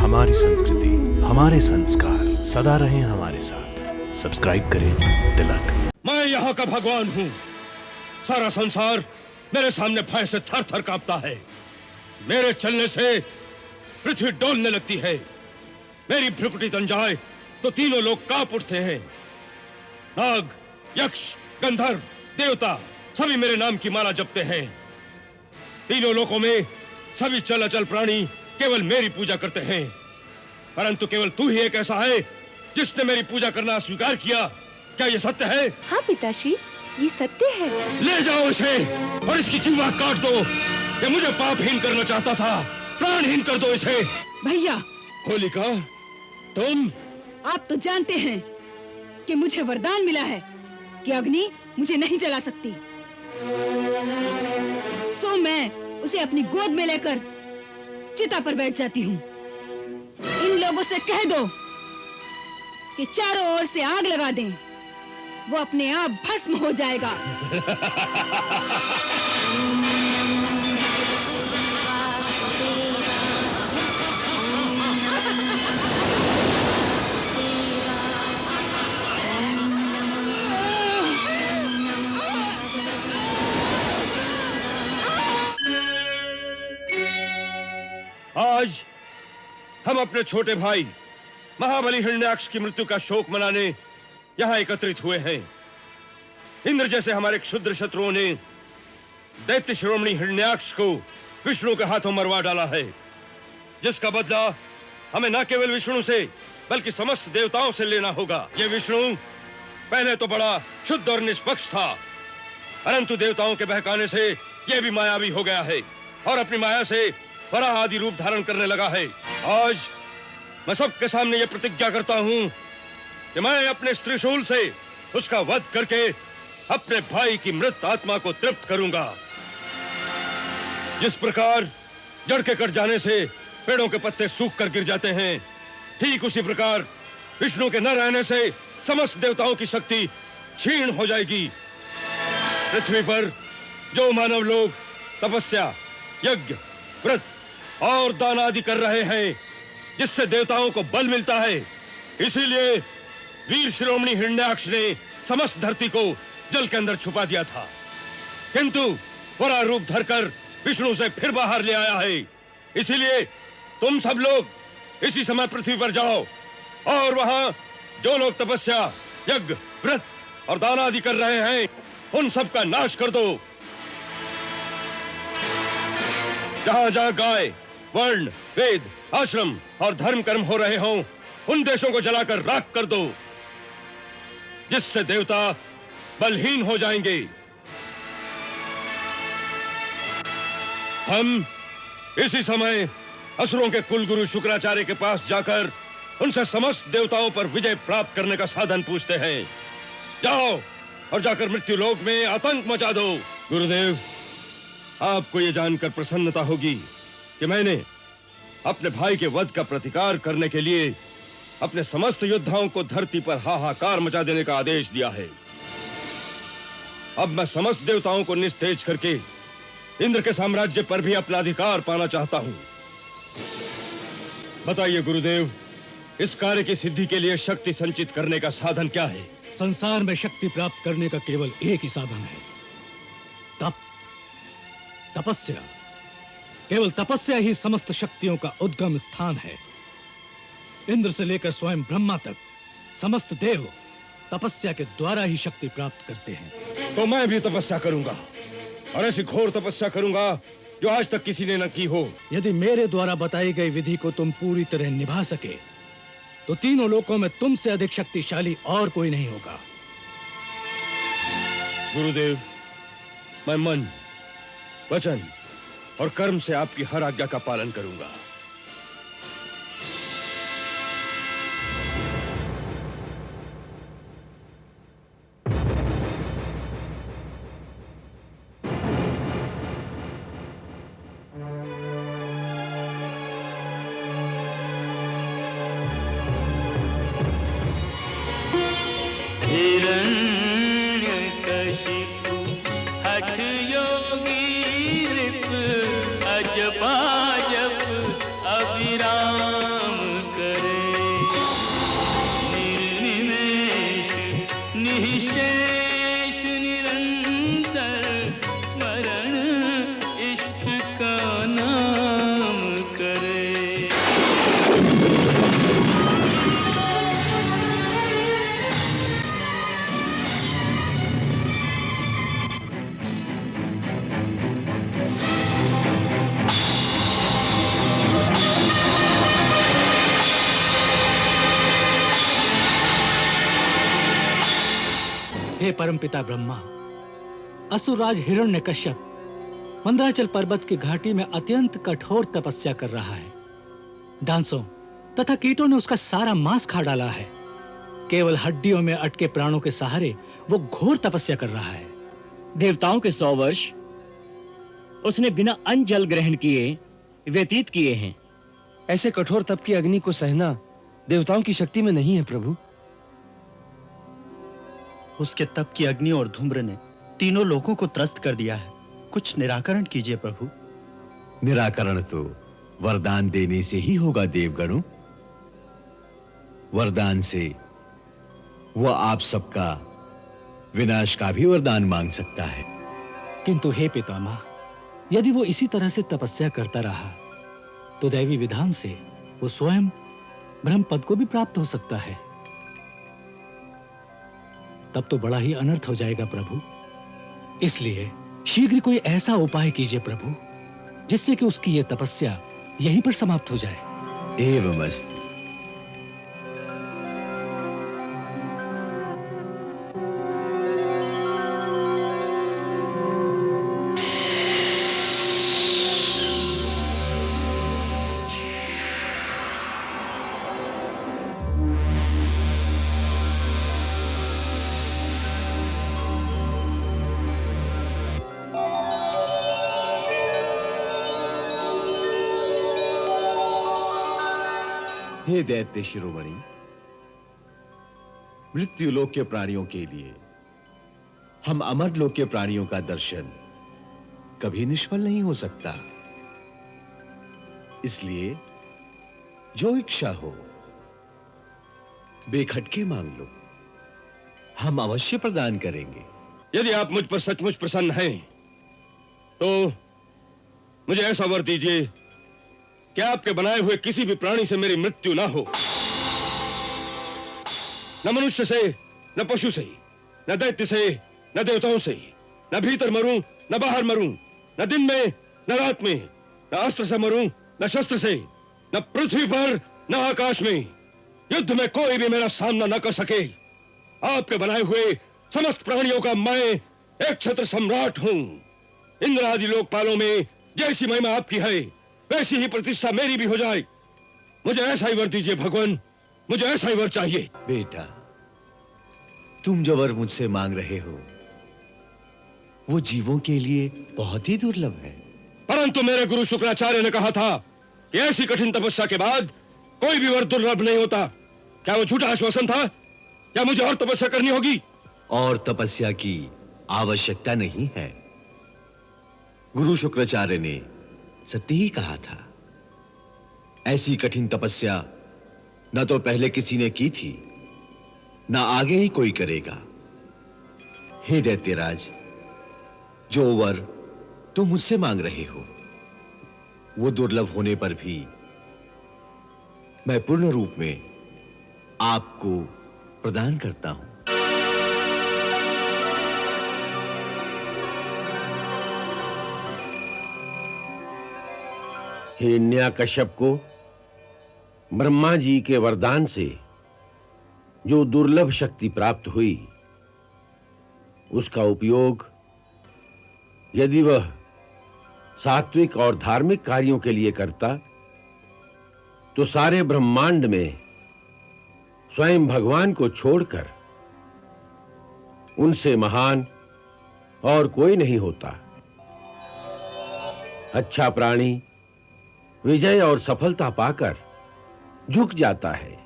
हमारी संस्कृति, हमारे संस्कार सदा रहें हमारे साथ। सब्सक्राइब करें तिलक। मैं यहाँ का भगवान हूँ। सारा संसार मेरे सामने भय से थर थर कांपता है। मेरे चलने से पृथ्वी डोलने लगती है। मेरी भ्रुकुटी तन जाए तो तीनों लोग कांप उठते हैं। नाग, यक्ष, गंधर्व, देवता सभी मेरे नाम की माला जपते हैं। तीनों लोकों में सभी चल अचल प्राणी केवल मेरी पूजा करते हैं, परंतु केवल तू ही एक ऐसा है जिसने मेरी पूजा करना स्वीकार किया। क्या ये सत्य है? हाँ पिताश्री, ये सत्य है। ले जाओ इसे और इसकी जीवा काट दो। ये मुझे पापहीन करना चाहता था, प्राणहीन कर दो इसे। भैया, होलिका, तुम? आप तो जानते हैं कि मुझे वरदान मिला है कि अग्नि मुझे नहीं जला सकती। सो मैं उसे अपनी गोद में लेकर चिता पर बैठ जाती हूँ। इन लोगों से कह दो कि चारों ओर से आग लगा दें, वो अपने आप भस्म हो जाएगा। आज हम अपने छोटे भाई महाबली हिरण्याक्ष की मृत्यु का शोक मनाने यहाँ एकत्रित हुए हैं। इंद्र जैसे हमारे क्षुद्र शत्रुओं ने दैत्य शिरोमणि हिरण्याक्ष को विष्णु के हाथों मरवा डाला है, जिसका बदला हमें न केवल विष्णु से बल्कि समस्त देवताओं से लेना होगा। ये विष्णु पहले तो बड़ा शुद्ध और निष्पक्ष था, परंतु देवताओं के बहकाने से यह भी मायावी हो गया है और अपनी माया से वराह आदि रूप धारण करने लगा है। आज मैं सबके सामने यह प्रतिज्ञा करता हूं कि मैं अपने त्रिशूल से उसका वध करके अपने भाई की मृत आत्मा को तृप्त करूंगा। जिस प्रकार जड़ के कट जाने से पेड़ों के पत्ते सूख कर गिर जाते हैं, ठीक उसी प्रकार विष्णु के न रहने से समस्त देवताओं की शक्ति क्षीण हो जाएगी। पृथ्वी पर जो मानव लोग तपस्या, यज्ञ, व्रत और दान आदि कर रहे हैं, जिससे देवताओं को बल मिलता है, इसीलिए वीर शिरोमणि हिरण्याक्ष ने समस्त धरती को जल के अंदर छुपा दिया था, किंतु वराह रूप धरकर विष्णु से फिर बाहर ले आया है। इसीलिए तुम सब लोग इसी समय पृथ्वी पर जाओ और वहां जो लोग तपस्या, यज्ञ, व्रत और दान आदि कर रहे हैं, उन सब का नाश कर दो। जहां जहां गाय, वर्ण, वेद, आश्रम और धर्म कर्म हो रहे हों, उन देशों को जलाकर राख कर दो, जिससे देवता बलहीन हो जाएंगे। हम इसी समय असुरों के कुलगुरु शुक्राचार्य के पास जाकर उनसे समस्त देवताओं पर विजय प्राप्त करने का साधन पूछते हैं। जाओ और जाकर मृत्यु लोक में आतंक मचा दो। गुरुदेव, आपको यह जानकर प्रसन्नता होगी कि मैंने अपने भाई के वध का प्रतिकार करने के लिए अपने समस्त योद्धाओं को धरती पर हाहाकार मचा देने का आदेश दिया है। अब मैं समस्त देवताओं को निस्तेज करके इंद्र के साम्राज्य पर भी अपना अधिकार पाना चाहता हूं। बताइए गुरुदेव, इस कार्य की सिद्धि के लिए शक्ति संचित करने का साधन क्या है? संसार में शक्ति प्राप्त करने का केवल एक ही साधन है, तप, तपस्या। केवल तपस्या ही समस्त शक्तियों का उद्गम स्थान है। इंद्र से लेकर स्वयं ब्रह्मा तक समस्त देव तपस्या के द्वारा ही शक्ति प्राप्त करते हैं। तो मैं भी तपस्या करूंगा और ऐसी घोर तपस्या करूंगा जो आज तक किसी ने न की हो। यदि मेरे द्वारा बताई गई विधि को तुम पूरी तरह निभा सके तो तीनों लोकों में तुमसे अधिक शक्तिशाली और कोई नहीं होगा। गुरुदेव, मैं मन, वचन और कर्म से आपकी हर आज्ञा का पालन करूंगा। हिरण्यकशिपु हठ योगी नृप अजबाजप अभिराम हे परमपिता ब्रह्मा, असुरराज हिरण्यकश्यप मंदराचल पर्वत की घाटी में अत्यंत कठोर तपस्या कर रहा है। डांसों तथा कीटों ने उसका सारा मांस खा डाला है। केवल हड्डियों में अटके प्राणों के सहारे वो घोर तपस्या कर रहा है। देवताओं के 100 वर्ष उसने बिना अन्न जल ग्रहण किए व्यतीत किए हैं। ऐसे कठोर तप की अग्नि को सहना देवताओं की शक्ति में नहीं है प्रभु। उसके तप की अग्नि और धूम्र ने तीनों लोगों को त्रस्त कर दिया है। कुछ निराकरण कीजिए प्रभु। निराकरण तो वरदान देने से ही होगा देवगणों। वरदान से वह आप सबका विनाश का भी वरदान मांग सकता है। किंतु हे पितामह, यदि वो इसी तरह से तपस्या करता रहा तो दैवी विधान से वो स्वयं ब्रह्म पद को भी प्राप्त हो सकता है। तब तो बड़ा ही अनर्थ हो जाएगा प्रभु। इसलिए शीघ्र कोई ऐसा उपाय कीजिए प्रभु जिससे कि उसकी यह तपस्या यहीं पर समाप्त हो जाए। एवमस्तु। हे दैत्य शिरोमणि, मृत्यु लोक के प्राणियों के लिए हम अमर लोक के प्राणियों का दर्शन कभी निष्फल नहीं हो सकता। इसलिए जो इच्छा हो बेखटके मांग लो, हम अवश्य प्रदान करेंगे। यदि आप मुझ पर सचमुच प्रसन्न हैं, तो मुझे ऐसा वर दीजिए कि आपके बनाए हुए किसी भी प्राणी से मेरी मृत्यु ना हो। न मनुष्य से, न पशु से, न दैत्य से, न देवताओं से। न भीतर मरूं, न बाहर मरूं, न दिन में, न रात में। न अस्त्र से मरूं, न शस्त्र से। न पृथ्वी पर, न आकाश में। युद्ध में कोई भी मेरा सामना न कर सके। आपके बनाए हुए समस्त प्राणियों का मैं एक छत्र सम्राट हूं। इंद्र आदि लोकपालों में जैसी महिमा आपकी है, वैसी ही प्रतिष्ठा मेरी भी हो जाए। मुझे ऐसा ही वर दीजिए भगवान, मुझे ऐसा ही वर चाहिए। बेटा, तुम जो वर मुझसे मांग रहे हो वो जीवों के लिए बहुत ही दुर्लभ है। परंतु मेरे गुरु शुक्राचार्य ने कहा था कि ऐसी कठिन तपस्या के बाद कोई भी वर दुर्लभ नहीं होता। क्या वो झूठा आश्वासन था? क्या मुझे और तपस्या करनी होगी? और तपस्या की आवश्यकता नहीं है। गुरु शुक्राचार्य ने सत्य ही कहा था। ऐसी कठिन तपस्या न तो पहले किसी ने की थी, न आगे ही कोई करेगा। हे दैत्यराज, जो वर तुम मुझसे मांग रहे हो वो दुर्लभ होने पर भी मैं पूर्ण रूप में आपको प्रदान करता हूं। हिरण्याकश्यप को ब्रह्मा जी के वरदान से जो दुर्लभ शक्ति प्राप्त हुई, उसका उपयोग यदि वह सात्विक और धार्मिक कार्यों के लिए करता तो सारे ब्रह्मांड में स्वयं भगवान को छोड़कर उनसे महान और कोई नहीं होता। अच्छा प्राणी विजय और सफलता पाकर झुक जाता है,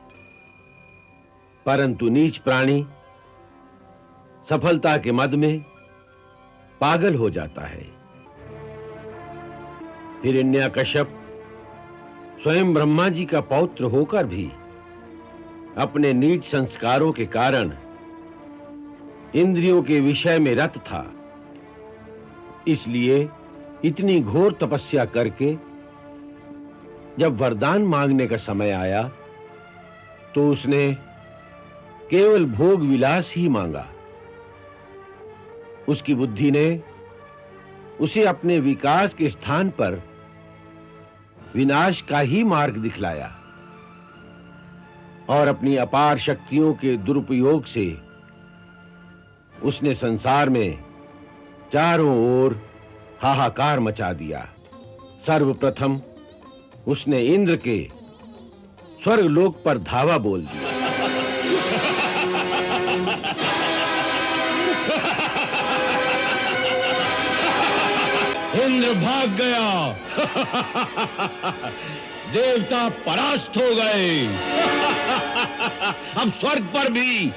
परंतु नीच प्राणी सफलता के मद में पागल हो जाता है। हिरण्याकश्यप स्वयं ब्रह्मा जी का पौत्र होकर भी अपने नीच संस्कारों के कारण इंद्रियों के विषय में रत था। इसलिए इतनी घोर तपस्या करके जब वरदान मांगने का समय आया तो उसने केवल भोग विलास ही मांगा। उसकी बुद्धि ने उसे अपने विकास के स्थान पर विनाश का ही मार्ग दिखलाया और अपनी अपार शक्तियों के दुरुपयोग से उसने संसार में चारों ओर हाहाकार मचा दिया। सर्वप्रथम उसने इंद्र के स्वर्गलोक पर धावा बोल दिया। इंद्र भाग गया। देवता परास्त हो गए। अब स्वर्ग पर भी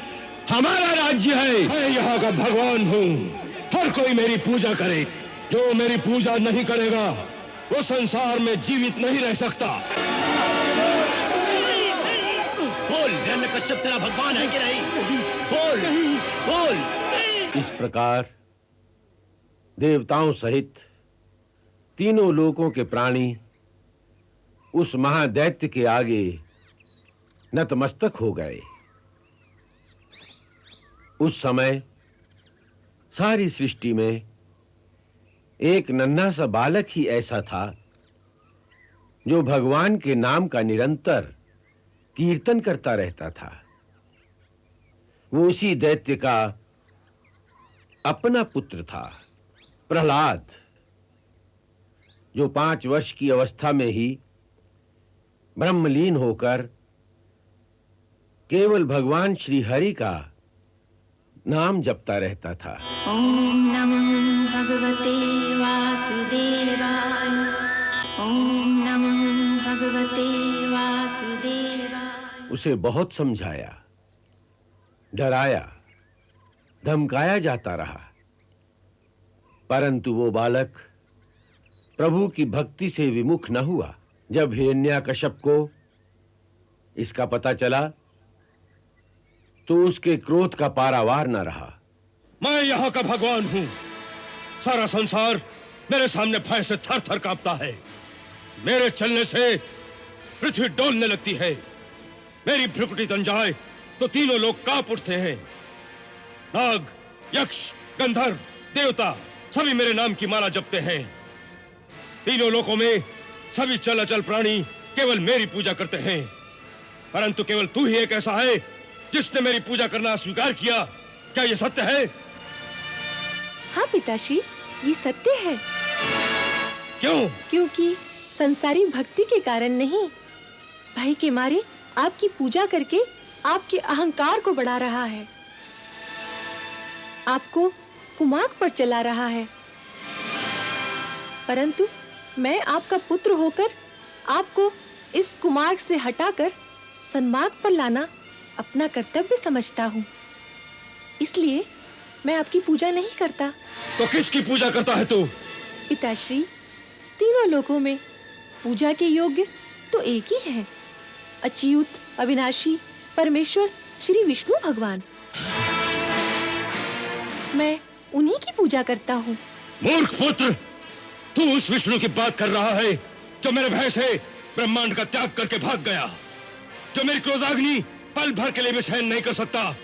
हमारा राज्य है। मैं यहाँ का भगवान हूँ। हर कोई मेरी पूजा करे। जो मेरी पूजा नहीं करेगा वो संसार में जीवित नहीं रह सकता। बोल, हिरण्यकश्यप तेरा भगवान है कि नहीं? बोल, बोल। इस प्रकार देवताओं सहित तीनों लोकों के प्राणी उस महादैत्य के आगे नतमस्तक हो गए। उस समय सारी सृष्टि में एक नन्हा सा बालक ही ऐसा था जो भगवान के नाम का निरंतर कीर्तन करता रहता था। वो उसी दैत्य का अपना पुत्र था, प्रहलाद, जो 5 वर्ष की अवस्था में ही ब्रह्मलीन होकर केवल भगवान श्री हरि का नाम जपता रहता था। ओम नमो भगवते वासुदेवाय। ओम नमो भगवते वासुदेवाय। उसे बहुत समझाया, डराया, धमकाया जाता रहा, परंतु वो बालक प्रभु की भक्ति से विमुख न हुआ। जब हिरण्यकश्यप को इसका पता चला तो उसके क्रोध का पारावार न रहा। मैं यहाँ का भगवान हूँ। सारा संसार मेरे सामने भय से थर थर कांपता है। मेरे चलने से पृथ्वी डोलने लगती है। मेरी भ्रुकुटी तन जाए तो तीनों लोग कांप उठते हैं। नाग, यक्ष, गंधर्व, देवता सभी मेरे नाम की माला जपते हैं। तीनों लोकों में सभी चल अचल प्राणी केवल मेरी पूजा करते हैं, परंतु केवल तू ही एक ऐसा है जिसने मेरी पूजा करना स्वीकार किया। क्या यह सत्य है? हाँ पिताश्री, ये सत्य है। क्यों? क्योंकि संसारी भक्ति के कारण नहीं, भय के मारे आपकी पूजा करके आपके अहंकार को बढ़ा रहा है, आपको कुमार्ग पर चला रहा है। परंतु मैं आपका पुत्र होकर आपको इस कुमार्ग से हटाकर सन्मार्ग पर लाना अपना कर्तव्य समझता हूँ। इसलिए मैं आपकी पूजा नहीं करता। तो किसकी पूजा करता है तू? पिताश्री, तीनों लोकों में पूजा के योग्य तो एक ही है, अच्युत, अविनाशी, परमेश्वर श्री विष्णु भगवान। मैं उन्हीं की पूजा करता हूँ। मूर्ख पुत्र, तू उस विष्णु की बात कर रहा है जो मेरे भय से ब्रह्मांड का त्याग करके भाग गया, जो मेरी क्रोधाग्नि पल भर के लिए भी सहन नहीं कर सकता।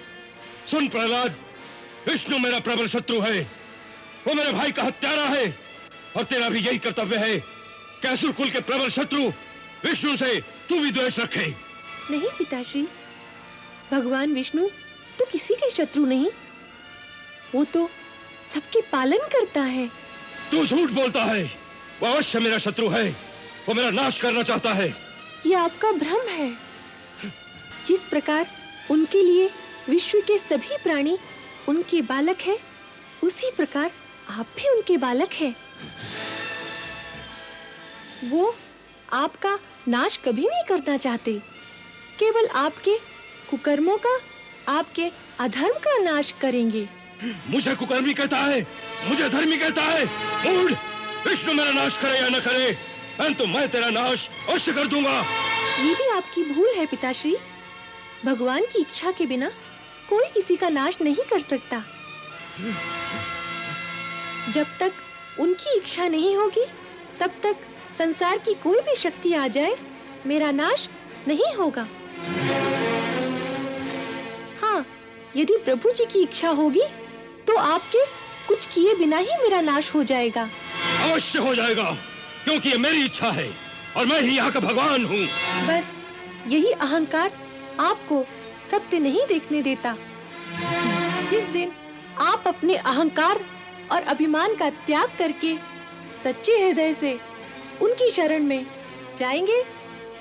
सुन प्रहलाद, विष्णु मेरा प्रबल शत्रु है। वो मेरे भाई का हत्यारा है और तेरा भी यही कर्तव्य है कि असुर कुल के प्रबल शत्रु विष्णु से तू भी द्वेष रखे। नहीं पिताश्री, भगवान विष्णु तो किसी के शत्रु नहीं, वो तो सबके पालन करता है। तू झूठ बोलता है। वो अवश्य मेरा शत्रु है। वो मेरा नाश करना चाहता है। ये आपका भ्रम है। जिस प्रकार उनके लिए विश्व के सभी प्राणी उनके बालक हैं, उसी प्रकार आप भी उनके बालक हैं। वो आपका नाश कभी नहीं करना चाहते, केवल आपके कुकर्मों का, आपके अधर्म का नाश करेंगे। मुझे कुकर्मी कहता है, मुझे धर्मी कहता है। मूढ़, विष्णु मेरा नाश करे या न करे, परंतु मैं तेरा नाश अवश्य कर दूंगा। ये भी आपकी भूल है पिताश्री। भगवान की इच्छा के बिना कोई किसी का नाश नहीं कर सकता। जब तक उनकी इच्छा नहीं होगी, तब तक संसार की कोई भी शक्ति आ जाए, मेरा नाश नहीं होगा। हाँ, यदि प्रभु जी की इच्छा होगी, तो आपके कुछ किए बिना ही मेरा नाश हो जाएगा। अवश्य हो जाएगा, क्योंकि ये मेरी इच्छा है और मैं ही यहाँ का भगवान हूँ। बस यही अहंकार आपको सत्य नहीं देखने देता। जिस दिन आप अपने अहंकार और अभिमान का त्याग करके सच्चे हृदय से उनकी शरण में जाएंगे,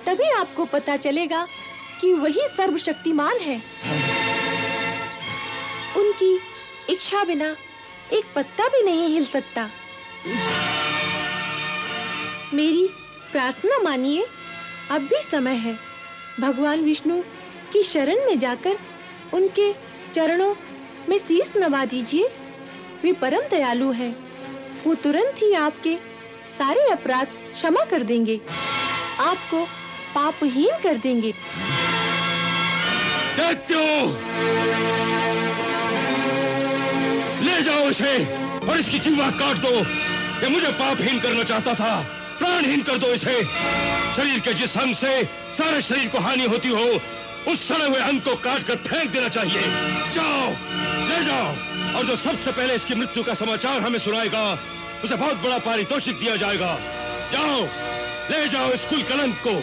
तभी आपको पता चलेगा कि वही सर्वशक्तिमान है। उनकी इच्छा बिना एक पत्ता भी नहीं हिल सकता। मेरी प्रार्थना मानिए, अब भी समय है। भगवान विष्णु की शरण में जाकर उनके चरणों में शीश नवा दीजिए। वे परम दयालु हैं। वो तुरंत ही आपके सारे अपराध क्षमा कर देंगे, आपको पापहीन कर देंगे। दैत्यों, ले जाओ इसे और इसकी जीवा काट दो। ये मुझे पापहीन करना चाहता था, प्राणहीन कर दो इसे। शरीर के जिस अंग से सारे शरीर को हानि होती हो, उस सड़े हुए अंग को काट कर फेंक देना चाहिए। जाओ, ले जाओ, और जो सबसे पहले इसकी मृत्यु का समाचार हमें सुनाएगा, उसे बहुत बड़ा पारितोषिक दिया जाएगा। जाओ, ले जाओ इस कुल कलंक को।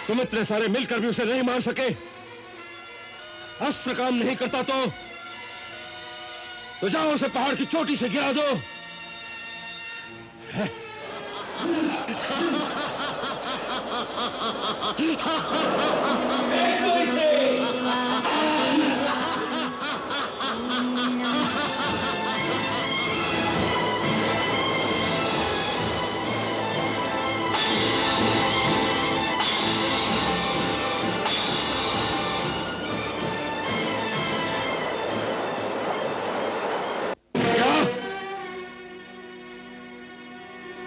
तुम इतने सारे मिलकर भी उसे नहीं मार सके। अस्त्र काम नहीं करता तो जाओ उसे पहाड़ की चोटी से गिरा दो।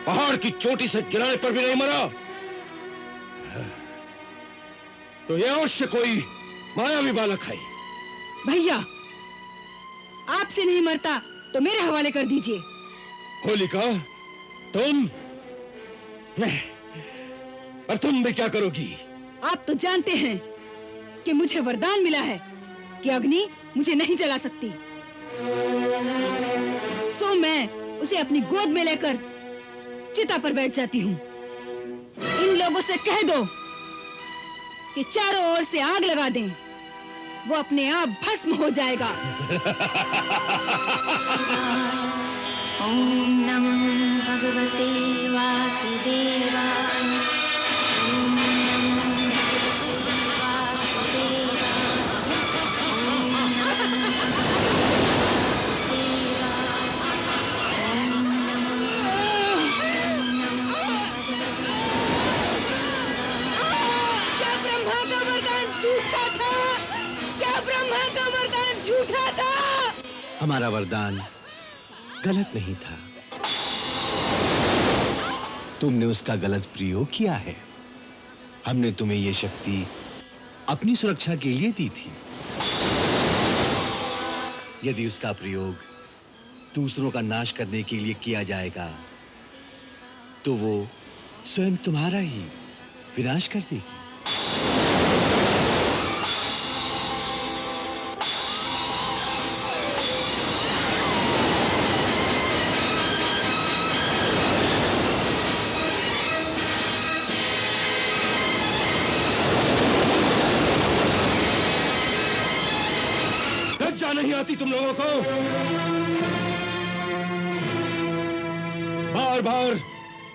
पहाड़ की चोटी से गिराने पर भी नहीं मरा, तो ये अवश्य कोई मायावी बालक है। भैया, आपसे नहीं मरता तो मेरे हवाले कर दीजिए। होलिका, तुम नहीं, और तुम भी क्या करोगी? आप तो जानते हैं कि मुझे वरदान मिला है कि अग्नि मुझे नहीं जला सकती। सो मैं उसे अपनी गोद में लेकर चिता पर बैठ जाती हूँ। इन लोगों से कह दो कि चारों ओर से आग लगा दें, वो अपने आप भस्म हो जाएगा। ओम नमो भगवते वासुदेवाय। ओम नमो भगवते वासुदेवाय। ओम नमो क्या ब्रह्मा का वरदान झूठा था? क्या ब्रह्मा का वरदान झूठा था? हमारा वरदान गलत नहीं था, तुमने उसका गलत प्रयोग किया है। हमने तुम्हें यह शक्ति अपनी सुरक्षा के लिए दी थी। यदि उसका प्रयोग दूसरों का नाश करने के लिए किया जाएगा, तो वो स्वयं तुम्हारा ही विनाश कर देगी। लज्जा नहीं आती तुम लोगों को? बार बार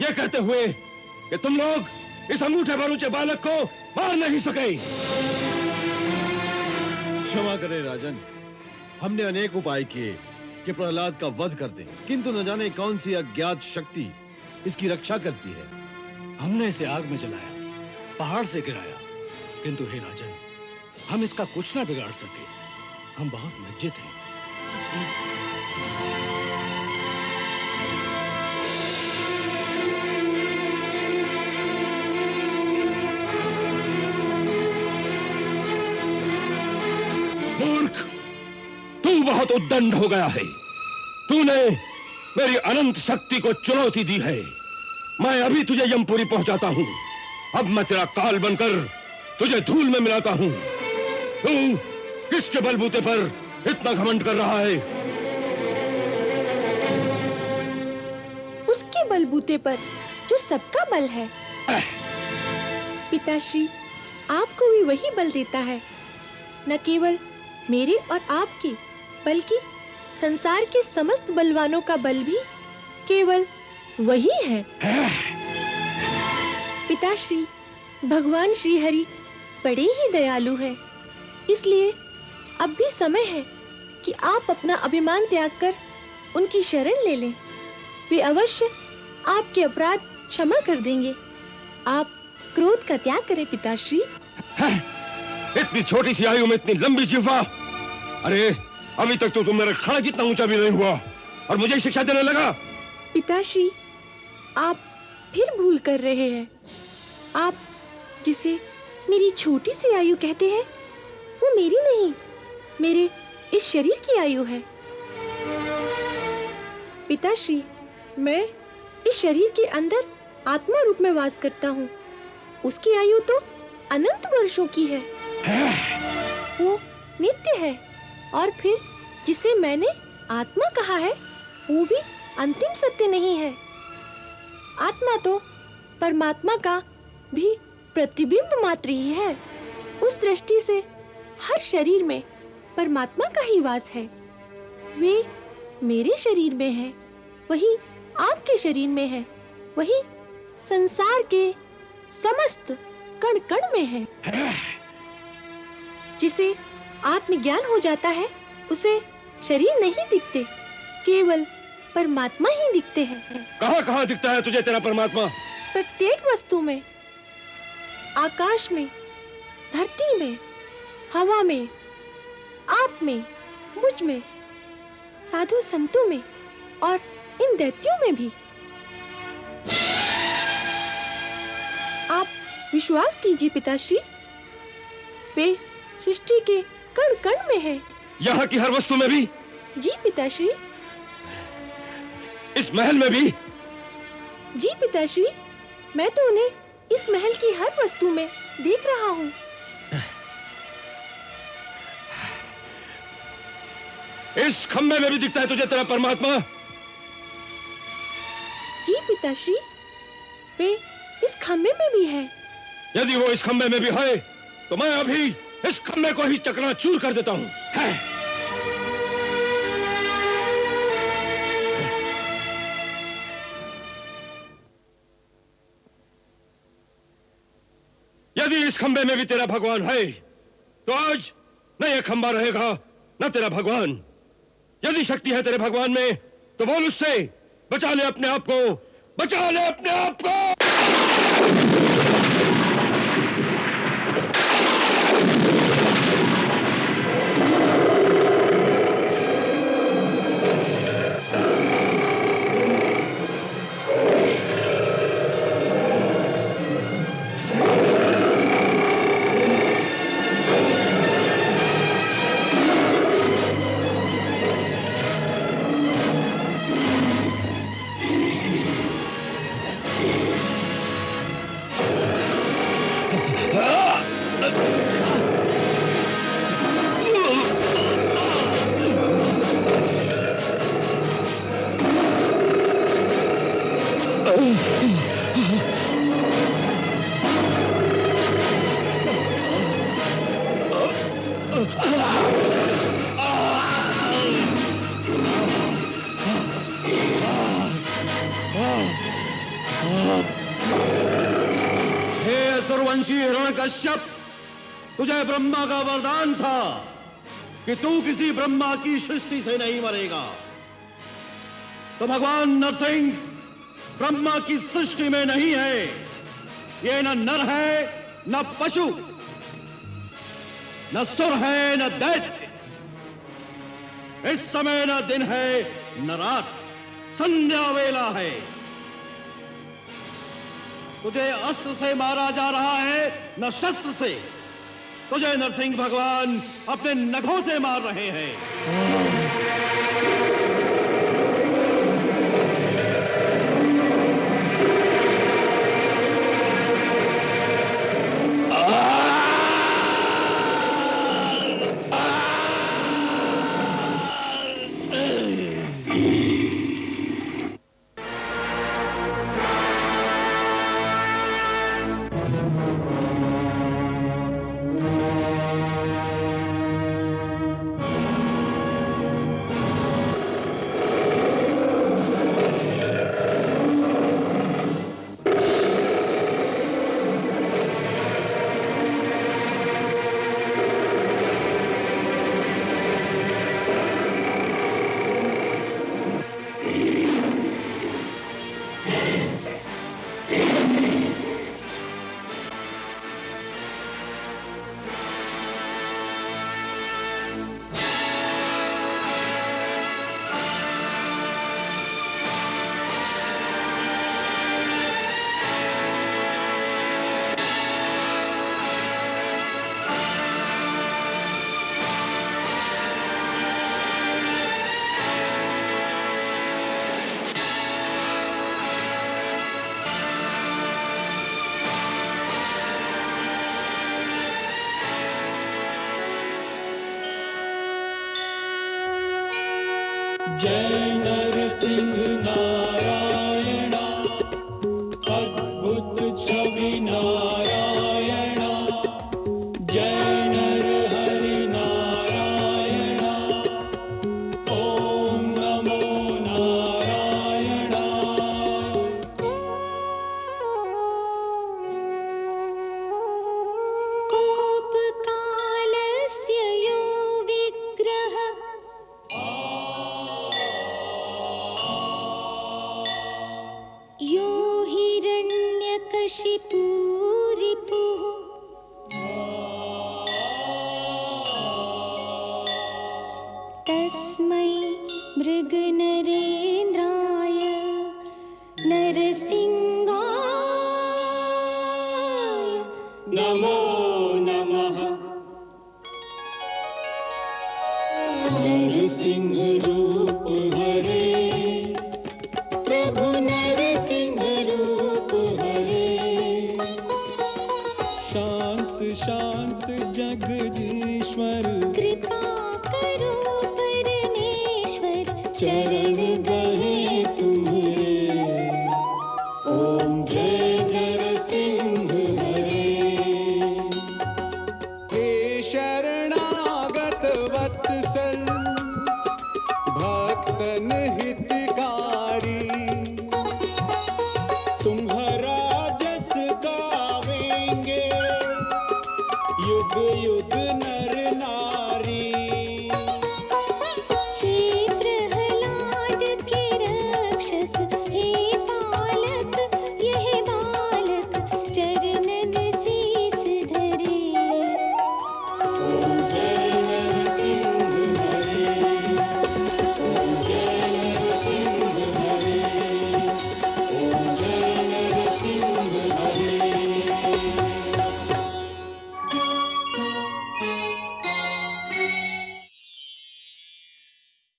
ये कहते हुए कि तुम लोग इस अंगूठे भर ऊंचे बालक को मार नहीं सके। क्षमा करें राजन, हमने अनेक उपाय किए कि प्रहलाद का वध कर दें, किंतु न जाने कौन सी अज्ञात शक्ति इसकी रक्षा करती है। हमने इसे आग में जलाया, पहाड़ से गिराया, किंतु हे राजन, हम इसका कुछ ना बिगाड़ सके। हम बहुत लज्जित हैं। मूर्ख, तू बहुत उद्दंड हो गया है। तूने मेरी अनंत शक्ति को चुनौती दी है। मैं अभी तुझे यमपुरी पहुंचाता हूं। अब मैं तेरा काल बनकर तुझे धूल में मिलाता हूं। तू किसके बलबूते पर इतना घमंड कर रहा है? उसके बलबूते पर जो सबका बल है। पिताश्री, आपको भी वही बल देता है, न केवल मेरे और आपके, बल्कि संसार के समस्त बलवानों का बल भी केवल वही है। पिताश्री, भगवान श्री हरि बड़े ही दयालु हैं, इसलिए अब भी समय है कि आप अपना अभिमान त्याग कर उनकी शरण ले लें। वे अवश्य आपके अपराध क्षमा कर देंगे। आप क्रोध का त्याग करें पिताश्री। इतनी छोटी सी आयु में इतनी लंबी जिह्वा! अरे अभी तक तो तुम मेरे खड़ा जितना ऊंचा भी नहीं हुआ और मुझे शिक्षा देने लगा। पिताश्री, आप फिर भूल कर रहे हैं। आप जिसे मेरी छोटी सी आयु कहते हैं, वो मेरी नहीं, मेरे इस शरीर की आयु है। पिताश्री, मैं इस शरीर के अंदर आत्मा रूप में वास करता हूँ। उसकी आयु तो अनंत वर्षों की है। वो नित्य है। और फिर जिसे मैंने आत्मा कहा है, वो भी अंतिम सत्य नहीं है। आत्मा तो परमात्मा का भी प्रतिबिंब मात्र ही है। उस दृष्टि से हर शरीर में परमात्मा का ही वास है। वे मेरे शरीर में है, वही आपके शरीर में है, वही संसार के समस्त कण कण में है। जिसे आत्मज्ञान हो जाता है, उसे शरीर नहीं दिखते, केवल परमात्मा ही दिखते हैं। कहाँ दिखता है तुझे तेरा परमात्मा? प्रत्येक वस्तु में, आकाश में, धरती में, हवा में, आप में, मुझ में, साधु संतों में और इन दैत्यों में भी। आप विश्वास कीजिए पिताश्री, वे सृष्टि के कण कण में है। यहाँ की हर वस्तु में भी? जी पिताश्री। इस महल में भी? जी पिताश्री, मैं तो उन्हें इस महल की हर वस्तु में देख रहा हूँ। इस खंबे में भी दिखता है तुझे तेरा परमात्मा? जी पिताश्री, वे इस खंबे में भी है। यदि वो इस खंबे में भी है, तो मैं अभी इस खंबे को ही चकनाचूर कर देता हूँ। यदि इस खंबे में भी तेरा भगवान है, तो आज न यह खंबा रहेगा, न तेरा भगवान। यदि शक्ति है तेरे भगवान में, तो बोल उससे, बचा ले अपने आप को, बचा ले अपने आप को। सूर्यवंशी हिरण्यकश्यप, तुझे ब्रह्मा का वरदान था कि तू किसी ब्रह्मा की सृष्टि से नहीं मरेगा। तो भगवान नरसिंह ब्रह्मा की सृष्टि में नहीं है। ये न नर है, न पशु, न सुर है, न दैत्य। इस समय न दिन है न रात, संध्या वेला है। तुझे अस्त्र से मारा जा रहा है, न शस्त्र से। तुझे नरसिंह भगवान अपने नखों से मार रहे हैं। जय नरसिंह नारायणा, अद्भुत छवि नारायणा, जय नर हरि नारायणा, ओम नमो नारायणा। कोपकालस्य यो विग्रह यो हिरण्यकशिपु रिपुः तस्मै मृगनरेन्द्राय नरसिंहाय नमो नमः। नरसिंह रूप हरे, प्रभु नरसिंह रूप हरे, शांत शांत जगदीश्वर, कृपा करो परमेश्वर, चरण गहे तुम्हारे, ओम जय नरसिंह हरे। हे शरणागत वत्सल, भक्तन हितकारी, तुम्हारा जस गावेंगे, युग युग नर